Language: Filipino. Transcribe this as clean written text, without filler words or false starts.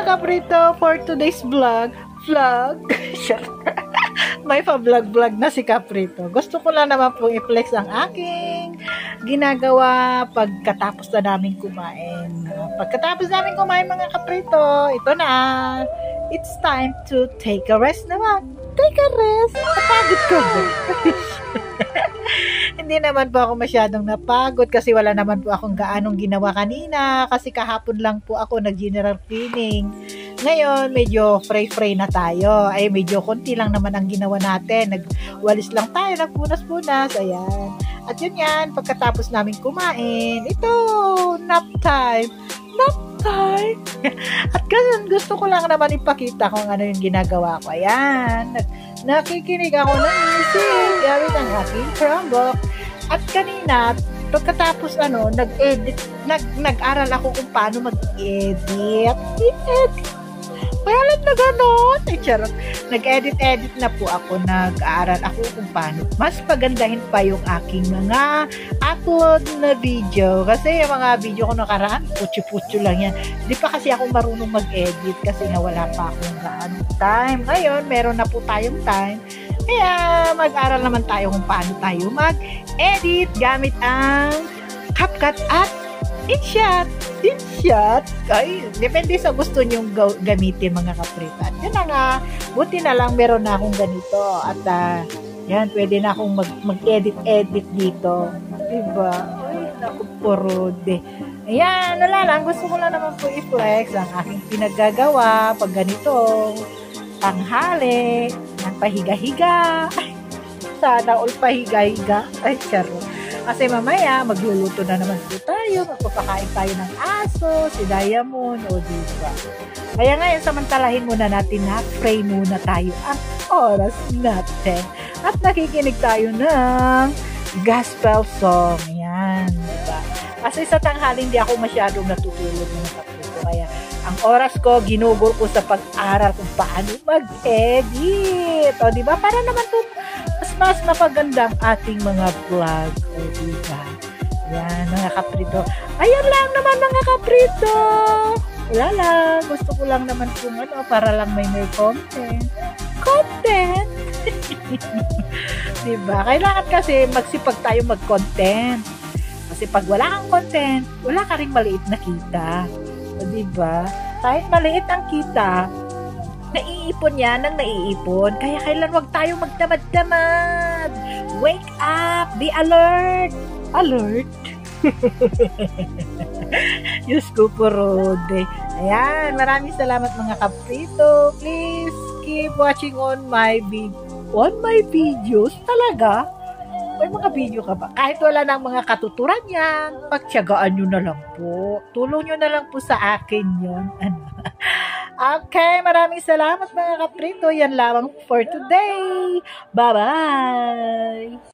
kaprito, for today's vlog. May pa-vlog na si Kaprito. Gusto ko lang naman pong i-flex ang aking ginagawa pagkatapos na namin kumain. Pagkatapos namin kumain mga Kaprito, ito na. It's time to take a rest naman. Take a rest. Napagod ko ba? Hindi naman po ako masyadong napagod kasi wala naman po akong gaanong ginawa kanina kasi kahapon lang po ako nag-general cleaning. Ngayon, medyo fray-fray na tayo. Ay, medyo konti lang naman ang ginawa natin. Nagwalis lang tayo, nagpunas-punas. Ayan. At yun yan, pagkatapos namin kumain, ito, nap time. Nap time. At ganun, gusto ko lang naman ipakita kung ano yung ginagawa ko. Ayan. Nakikinig ako ng music gamit ang aking Chromebook. At kanina, pagkatapos nag-aral ako kung paano mag-edit. Payalat na gano'n. Nag-edit na po ako. Nag-aaral ako kung paano mas pagandahin pa yung aking mga upload na video. Kasi yung mga video ko nakaraan, putyo-putyo lang yan. Hindi pa kasi ako marunong mag-edit kasi nga wala pa akong time. Ngayon, meron na po tayong time. Kaya mag-aral naman tayo kung paano tayo mag-edit gamit ang CapCut at InShot. Ay, depende sa gusto nyong gamitin mga Kaprito. At yun na nga, buti na lang meron na akong ganito. At yan, pwede na akong mag-edit dito. Diba? Ay, naku, porode. Ayan, wala lang. Gusto ko lang naman po i-flex ang aking pinaggagawa pag ganitong tanghali, ng pahiga-higa. Ay, sana all pahiga-higa. Ay, charo. Kasi mamaya, magluluto na naman po tayo. Magpapakain tayo ng aso, si Diamond, o diba. Kaya ngayon, samantalahin muna natin na pray muna tayo ang oras natin. At nakikinig tayo ng gospel song. Yan, diba. Kasi sa tanghali, hindi ako masyadong natutulog ng Kaprito. Kaya, ang oras ko, ginugol ko sa pag-aral kung paano mag-edit. O, diba? Para naman po, mas mapaganda ang ating mga vlog. O, diba? Yan, mga Kaprito. Ayan lang naman, mga Kaprito. Wala lang. Gusto ko lang naman kung para lang may content. Diba? Kailangan kasi magsipag tayo mag-content. Kasi pag wala kang content, wala ka ring maliit na kita. O, diba? Kahit maliit ang kita, naiipon yan ng naiipon. Kaya kailan wag tayo magtamad-tamad. Wake up! Be alert! Alert! Diyos ko po, Rode. Ayan, maraming salamat mga Kaprito. Please keep watching on my videos. Talaga? May mga video ka ba? Kahit wala ng mga katuturan yan, pagtiyagaan nyo na lang po. Tulong nyo na lang po sa akin yun. Okay, maraming salamat mga Kaprito. Yan lamang for today. Bye-bye!